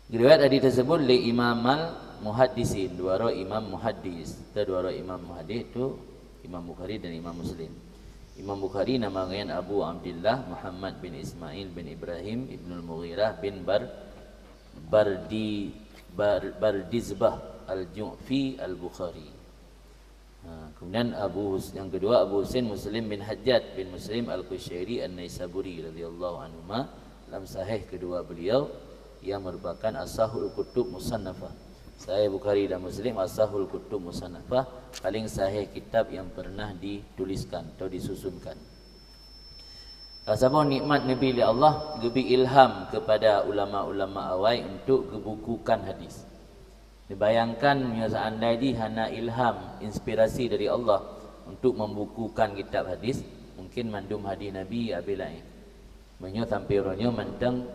[SPEAKER 1] Riwayat hadis tersebut li imamal muhaddisin, dua imam muhaddis. Dua imam muhaddis itu Imam Bukhari dan Imam Muslim. Imam Bukhari namanya Abu Abdullah Muhammad bin Ismail bin Ibrahim ibn al-Mughirah bin Bardizbah al-Ju'fi al-Bukhari. Kemudian yang kedua Abu Husain Muslim bin Hajjaj bin Muslim al-Qushairi an-Naisaburi radhiyallahu anhuma, dalam sahih kedua beliau yang merupakan ashahul kutub musannafah. Sahih Bukhari dan Muslim ashahul kutub musannafah, paling sahih kitab yang pernah dituliskan atau disusunkan. Sama nikmat Nabi Allah gebi ilham kepada ulama-ulama awal untuk gebukukan hadis. Dibayangkan seandainya hana ilham, inspirasi dari Allah untuk membukukan kitab hadis, mungkin mandum hadis Nabi abilai. Menyo tampironyo mentang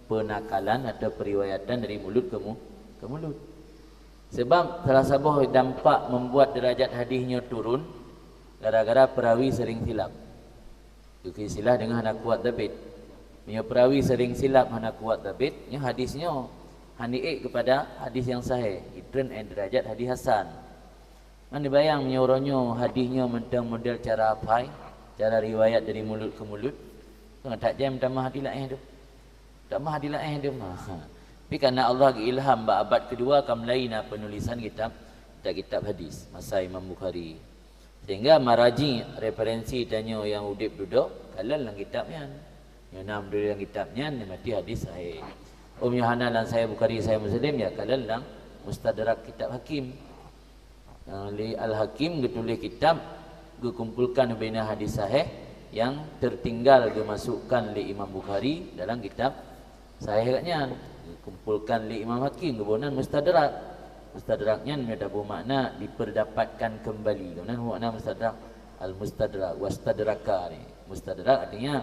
[SPEAKER 1] penakalan atau periwayatan dari mulut ke mulut. Sebab salah satu dampak membuat derajat hadisnya turun gara-gara perawi sering silap. Itu istilah dengan hana kuat dhabit. Punya perawi sering silap hana kuat dhabit, nya hadisnya haniik kepada hadis yang sahih. Itren derajat hadis hasan. Man dibayang menyoronyo hadisnya mentang model cara apa? Cara riwayat dari mulut ke mulut. Tak jam tamah hadis lain tu. Tamah hadis lain tu mah. Tapi karena Allah ilham abad kedua kamlaina penulisan kitab hadis masa Imam Bukhari. Sehingga maraji referensi tanya yang udip duduk kalal dalam kitabnya. Yang nam dalam kitabnya mati hadis sahih. Yohana dan saya Bukhari saya Muslim ya kalal dalam Mustadrak kitab Hakim. Li Al-Hakim getulis kitab gekumpulkan bina hadis sahih yang tertinggal dimasukkan li Imam Bukhari dalam kitab sahih katnya. Kumpulkan li Imam Hakim kemudian Mustadrak. Mustadraknya ada bermakna diperdapatkan kembali. Kemudian makna mustadrak al-mustadrak wastadraka ni. Mustadrak artinya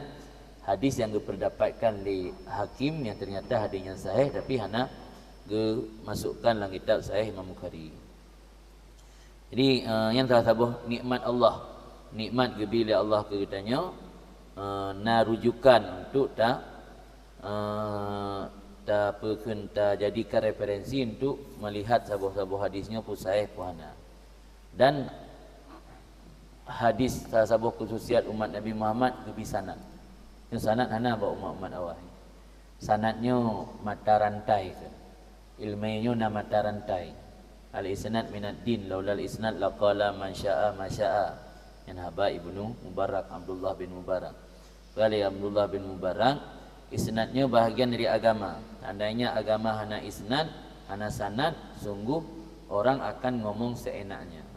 [SPEAKER 1] hadis yang diperdapatkan di hakim yang ternyata hadisnya sahih tapi hana masukkan dalam kitab sahih Imam Bukhari. Jadi yang salah satu nikmat Allah, nikmat bila Allah ke kitanya na rujukan untuk tak jadikan referensi untuk melihat sabuh-sabuh hadisnya pun sahih puhana. Dan hadis salah satu khususiat umat Nabi Muhammad gebi sanad. Yang sanad hana ba umat awal. Sanadnya mata rantai ke. Ilmunya na mata rantai. Al-isnad minad din laulal isnad laqala man syaa ma syaa. Yang haba Ibnu Mubarak Abdullah bin Mubarak. kali Abdullah bin Mubarak, isnadnya bahagian dari agama. Andainya agama hana isnad, hana sanad, sungguh orang akan ngomong seenaknya.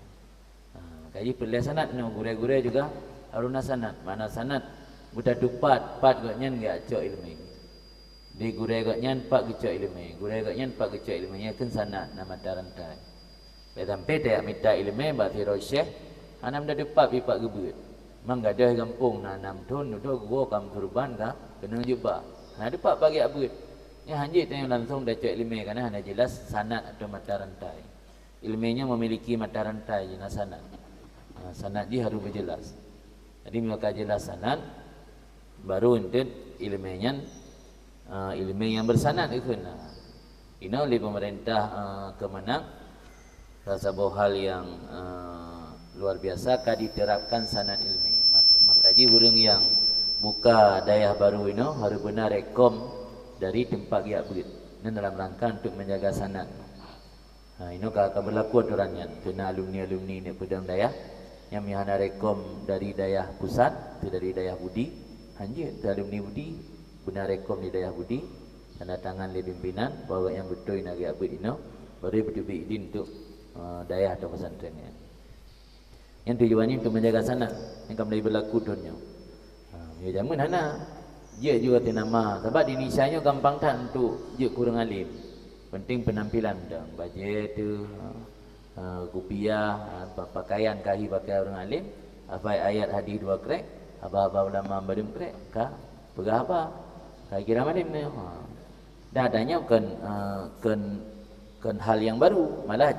[SPEAKER 1] Kaji pilih sanad no gure-gure juga haruna sanad. Mana sanad budak dupat, pat gaknya enggak cok ilmu. Di gure gaknya pak gecok ilmu, gure gaknya pak gecok ilmunya kan sanad nama tarantai. Sampai dia minta ilmu bagi Syekh, anam dah dupat pipak gebut. Mang gadah kampung nanam tun tu gua kam turban ka kena jubah. Nah dupat bagi abut. Ya hanjit yang langsung dah cok ilmu karena hanya jelas sanad atau mata rantai. Ilmunya memiliki mata rantai jenis sanad. Sanad dia harus berjelas. Jadi maka jelas sanad baru ente ilmunya ilmu yang bersanad itu. Ini oleh pemerintah Kemenang satu hal yang luar biasa kad diterapkan sanad ilmi. Maka ji urang yang buka dayah baru ini harus benar rekom dari tempat dia begitu. Ini dalam rangka untuk menjaga sanad. Ini kalau berlaku aturannya. Kena alumni-alumni ini pedang dayah yang mihana rekom dari dayah pusat, itu dari dayah budi. Hanjir alumni budi benar rekom di dayah budi. Tanda tangan oleh pimpinan bahawa yang betul ini agak abid ini baru betul izin untuk dayah atau pesantrennya. Yang tujuannya untuk menjaga sanad yang kembali berlaku dunia. Ya zaman hana dia juga tinama sebab di Indonesia nya gampang tak untuk dia kurang alim. Penting penampilan dah bajet tu kupiah pakaian kahi pakai orang alim apa ayat hadis dua krek apa ulama badum krek ka pegah apa kai kira malim ni dah adanya kan hal yang baru malah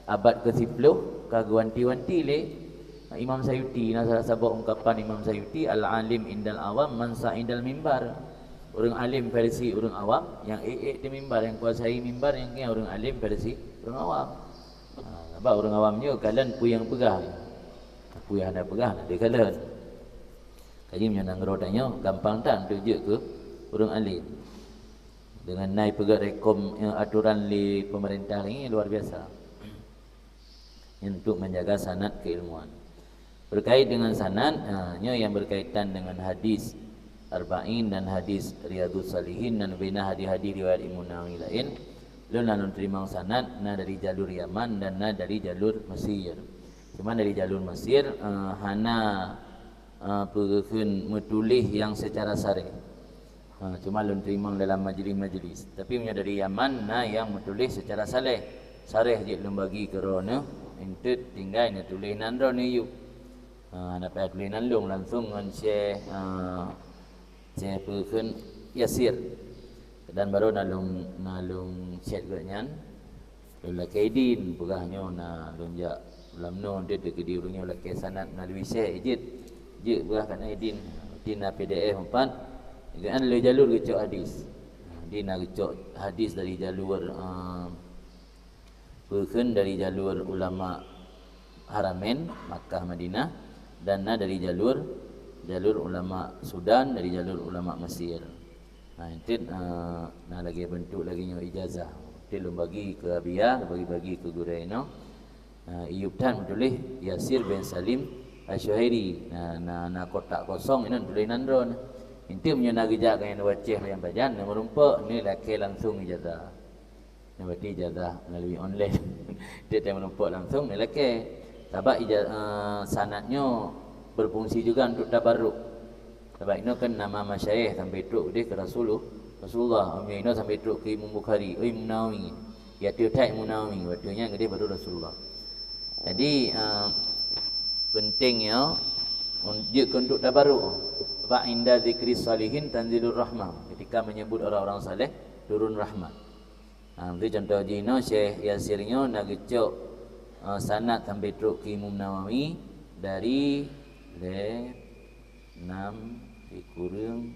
[SPEAKER 1] abad ke-10 kaguanti-wanti le Imam Sayuti nah salah satu ungkapan Imam Sayuti al-alim indal awam man sa'indal mimbar. Orang alim versi orang awam yang di mimbar, yang kuasai mimbar yang orang alim versi orang awam. Sebab orang awamnya kalian puyang pegah. Puyang ada pegah nanti kalian. Kaji menyenang rodanya gampang tak untuk je ke orang alim. Dengan naik pegat rekom aturan di pemerintah ini luar biasa. Untuk menjaga sanad keilmuan. Berkait dengan sanad, yang berkaitan dengan hadis Arba'in dan hadis Riyadhus Salihin dan bina hadis-hadis riwayat Imam Nawawi lain, lu lalu terima sanad na dari jalur Yaman dan na dari jalur Mesir. Cuma dari jalur Mesir hana pegeun metulih yang secara sarih. Cuma lu terima dalam majlis-majlis. Tapi punya dari Yaman na yang metulih secara saleh. Sarih je lu bagi kerana ente tinggal ni tulis nandro ni yuk. Dapat tulis nandung langsung dengan Syekh Pekun Yasir dan baru nalung Syekh gaknyan lula kaidin pegahnya nalung jak lamno dia degedi urungnya lula sanad melalui Syekh je pegah kana idin tina PDF 4 kan le jalur gecok hadis dia nak gecok hadis dari jalur Pekun dari jalur ulama Haramain Makkah Madinah dan dari jalur ulama Sudan, dari jalur ulama Mesir. Itu lagi bentuk lagi nyo ijazah. Dia bagi ke Abia, bagi ke Guraino. Iyub tan tulis Yasir bin Salim Asy-Syuhairi. Na kotak kosong ini tulis nandron. Inti punya nagijak yang wacih yang bajan yang merumpak ni laki langsung ijazah. Yang berarti ijazah melalui online. Dia tak merumpak langsung ni laki. Sebab sanadnya berfungsi juga untuk tabarruk. Sebab ini kan nama masyayikh sampai teruk dia ke Rasulullah. Ini sampai teruk ke Imam Bukhari, Imam Nawawi. Ya tiap Imam Nawawi, waktunya dia baru Rasulullah. Jadi pentingnya untuk tabarruk. Fa inda zikri salihin tanzilur rahmah. Ketika menyebut orang-orang saleh turun rahmat. Itu contoh jino Syekh Yasirnya nak gecok sanad sampai teruk ke Imam Nawawi dari 6 dikurang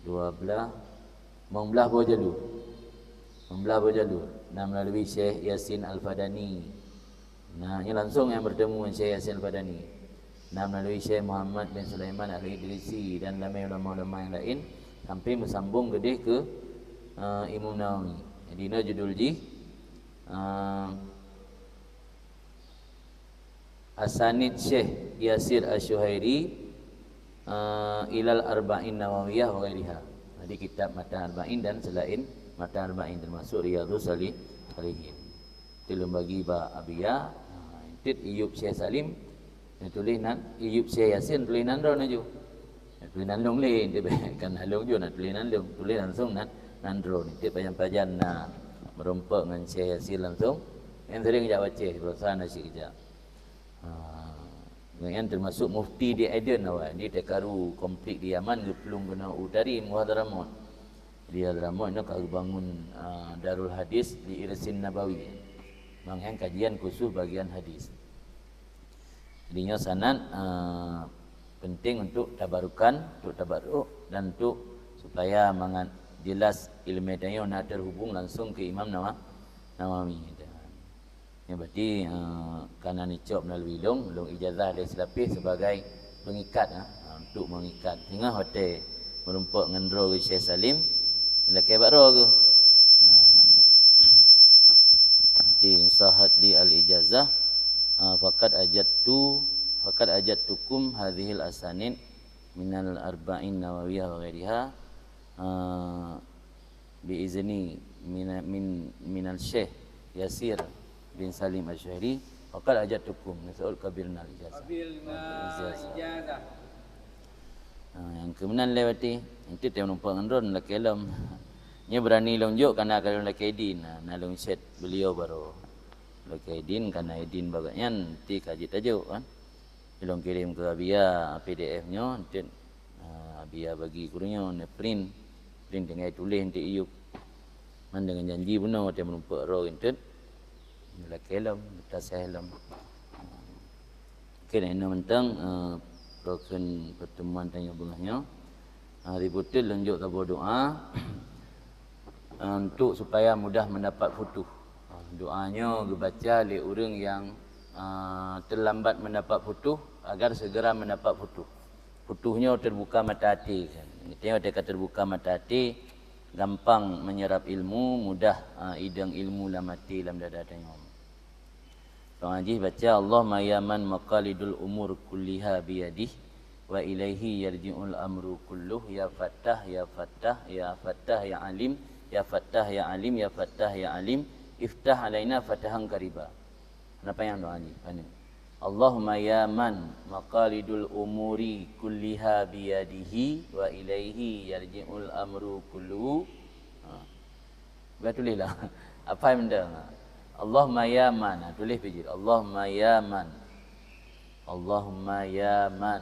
[SPEAKER 1] 12 membelah buah jalur nah melalui Syekh Yasin Al-Fadani. Nah ini langsung yang bertemu dengan Syekh Yasin Al-Fadani. Nah melalui Syekh Muhammad bin Sulaiman Al-Idrisi dan ramai ulama-ulama yang lain sampai bersambung gede ke Imam Nawawi. Jadi ini judul Asanid Syekh Yasir Asy-Syuhairi ilal arba'in nawawiyah wa ghairiha. Jadi kitab Matan Arba'in dan selain Matan Arba'in termasuk Riyadhus Shalihin. Itu bagi ba Abia, itu Iyub Syekh Salim, tulis nan Iyub Syekh Yasin tulis nan ro naju. Tulis nan long le, dia kan halong jo nak tulis nan long, tulis langsung nan ro ni. Dia pajan na merompak dengan Syekh Yasin langsung. Yang sering dia baca perasaan asyik kejap. Yang termasuk mufti di Aden awak. Dia tekaru komplit di Yaman ke pelung kena utari Muhadramut. Di Hadramut ni kalau bangun Darul Hadis di Irsin Nabawi. Mengang kajian khusus bagian hadis. Jadinya sanad penting untuk tabarukan, untuk tabaruk dan untuk supaya jelas ilmu dia nak terhubung langsung ke Imam Nawawi. Ya, berarti kerana nicop melalui long ijazah dia selapis sebagai pengikat untuk mengikat. Sehingga hotel merumpak dengan roh Syekh Salim lekai bakro ke. Nanti sahat li al-ijazah faqad ajattukum hadhil asanid minal arba'in nawawiyah wa ghairiha bi izni minal Syekh Yasir bin Salim Asy-Syahri faqad ajatukum nasul kabilna ijazah. Yang kemudian lewati itu dia menumpang andron la kelam. Nya berani lonjok karena kalau la kedin nalung set beliau baru la kedin karena edin bagaknya nanti kaji tajuk kan. Belum kirim ke Abia PDF-nya nanti Abia bagi gurunya print dengan tulis nanti Iyub. Man dengan janji benar dia menumpang roh intet. La kelam tasalam. Kena mentang rukun pertemuan tanya bengahnya. Hari betul lanjut ke doa untuk supaya mudah mendapat futuh. Doanya dibaca oleh orang yang terlambat mendapat futuh agar segera mendapat futuh. Futuhnya terbuka mata hati. Tengok dia terbuka mata hati, gampang menyerap ilmu, mudah idang ilmu dalam hati dalam dada tengok. Pengaji baca Allahumma ya man maqalidul umur kulliha biyadih wa ilaihi yarji'ul amru kulluh ya fattah ya fattah ya fattah ya alim ya fattah ya alim ya fattah ya alim iftah alaina fatahan qariba. Apa yang doa ni? Allahumma ya man maqalidul umuri kulliha biyadihi wa ilaihi yarji'ul amru kulluh. Tulislah. Apa yang benda? Allahumma ya man, tulis biji. Allahumma ya man. Allahumma ya man.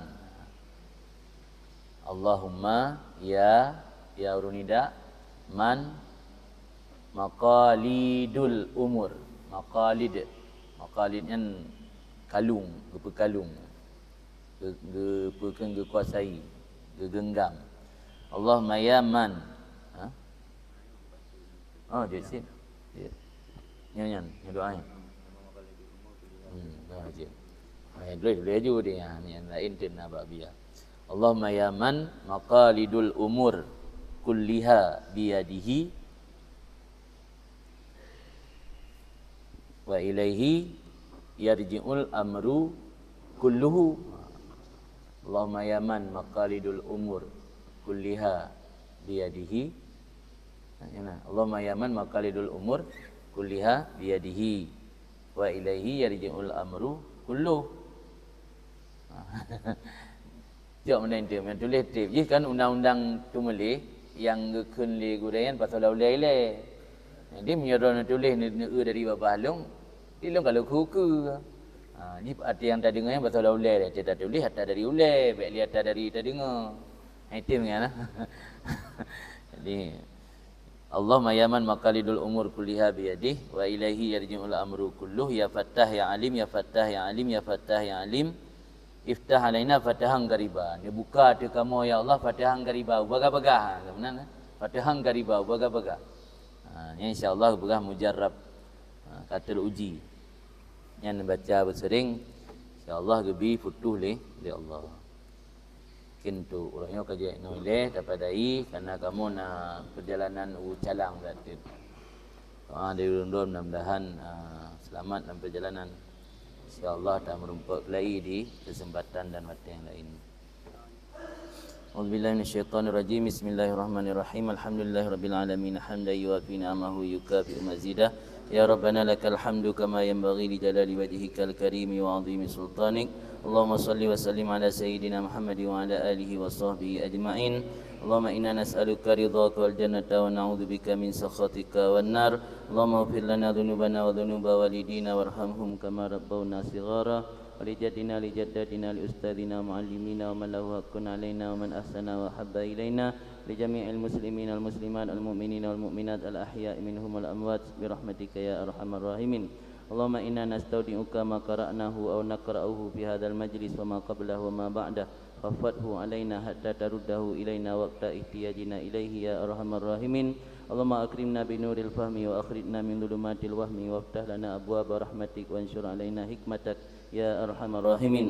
[SPEAKER 1] Allahumma ya urunida man maqalidul umur. Maqalid kan kalung, gepekalung. Gekuasai, gegenggam. Allahumma ya man. Oh, dia sip. Nyanyian, doanya. Haji. Boleh juga dia ni yang lain tu nak biar. Allahumma ya man maqalidul umur kulliha biyadihi wa ilaihi yarji'ul amru kulluhu. Allahumma ya man maqalidul umur kulliha biyadihi. Allahumma ya man maqalidul umur kulliha biyadihi wa ilaihi yarji'ul amru kulluh. Tengok mana itu yang tulis tip. Jadi kan undang-undang tu Melih yang gekun li gudayan pasal laulai le. Jadi menyuruh tulis ni dari bapa halung. Dia long kalau kuku. Ni arti yang tak dengar yang pasal laulai le. Dia tak tulis hatta dari ulai, baik lihat dari tak dengar. Itu kan. Jadi Allahumma ya man maqalidul umur kulliha biyadihi wa ilaihi yarji'ul amru kulluh ya fattah ya alim ya fattah ya alim ya fattah ya alim iftah alaina fatahan qariba. Dia buka tu kamu ya Allah fatahan qariba baga-baga. Benar fatahan qariba baga-baga. Ni insya-Allah berah mujarrab kata uji. Yang baca bersering insya-Allah gebi futuh le Allah. Kintu orangnya kerja noleh dapadai karena kamu nak perjalanan calang berarti. Dari rundum mudah-mudahan selamat dalam perjalanan. Insya-Allah tak merumpak lagi di kesempatan dan waktu yang lain. أعوذ بالله من الشيطان الرجيم. بسم الله الرحمن الرحيم. الحمد لله رب العالمين حمدا يوافي نعمه يكافئ مزيده. يا ربنا لك الحمد كما ينبغي لجلال وجهك الكريم وعظيم سلطانك. اللهم صل وسلم على سيدنا محمد وعلى آله وصحبه أجمعين. اللهم إنا نسألك رضاك والجنة ونعوذ بك من سخطك والنار. اللهم اغفر لنا ذنوبنا وذنوب والدينا وارحمهم كما ربونا صغارا. ولجدنا لجدتنا لأستاذنا معلمينا ومن له حق علينا ومن أحسن وحب إلينا لجميع المسلمين والمسلمات المؤمنين والمؤمنات الأحياء منهم والأموات برحمتك يا أرحم الراحمين. اللهم إنا نستودعك ما قرأناه أو نقرأه في هذا المجلس وما قبله وما بعده فافتحه علينا حتى ترده إلينا وقت احتياجنا إليه يا أرحم الراحمين. اللهم أكرمنا بنور الفهم وأخرجنا من ظلمات الوهم وافتح لنا أبواب رحمتك وانشر علينا حكمتك يا أرحم الراحمين.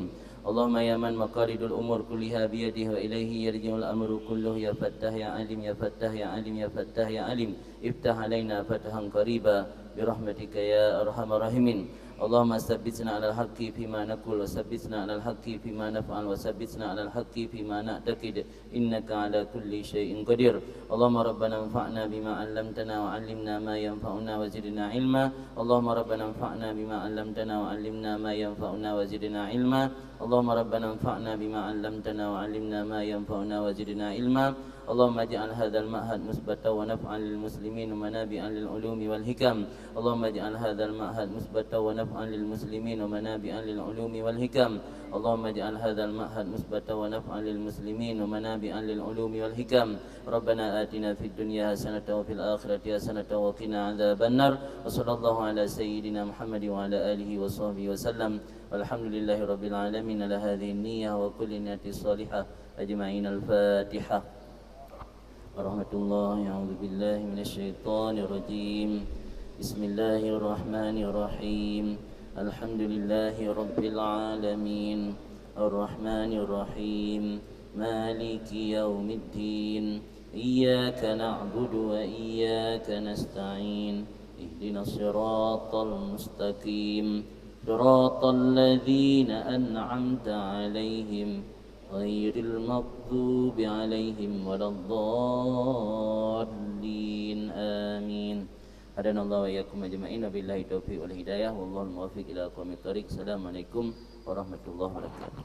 [SPEAKER 1] اللهم يا من مقاليد الأمور كلها بيده وإليه يرجع الأمر كله يا فتاح يا عليم يا فتاح يا عليم يا فتاح يا عليم افتح علينا فتحا قريبا برحمتك يا أرحم الراحمين. اللهم ثبتنا على الحق فيما نقول وثبتنا على الحق فيما نفعل وثبتنا على الحق فيما نعتقد إنك على كل شيء قدير. اللهم ربنا انفعنا بما علمتنا وعلمنا ما ينفعنا وزدنا علما. اللهم ربنا انفعنا بما علمتنا وعلمنا ما ينفعنا وزدنا علما. اللهم ربنا انفعنا بما علمتنا وعلمنا ما ينفعنا وزدنا علما. اللهم اجعل هذا المعهد مثبتا ونفعا للمسلمين ومنابعا للعلوم والحكم. اللهم اجعل هذا المعهد مثبتا ونفعا للمسلمين ومنابعا للعلوم والحكم. اللهم اجعل هذا المعهد مثبتا ونفعا للمسلمين ومنابعا للعلوم والحكم. ربنا آتنا في الدنيا حسنة وفي الآخرة حسنة وقنا عذاب النار. وصلى الله على سيدنا محمد وعلى آله وصحبه وسلم. والحمد لله رب العالمين على هذه النية وكل نية صالحة أجمعين. الفاتحة. ورحمة الله. أعوذ بالله من الشيطان الرجيم. بسم الله الرحمن الرحيم. الحمد لله رب العالمين الرحمن الرحيم مالك يوم الدين إياك نعبد وإياك نستعين اهدنا الصراط المستقيم صراط الذين أنعمت عليهم غير المغضوب عليهم ولا الضالين آمين. Hadana Allah wa iyyakum ajma'in billahi taufiq wal hidayah wallahu muwaffiq ila aqwamit thoriq. Assalamualaikum warahmatullahi wabarakatuh.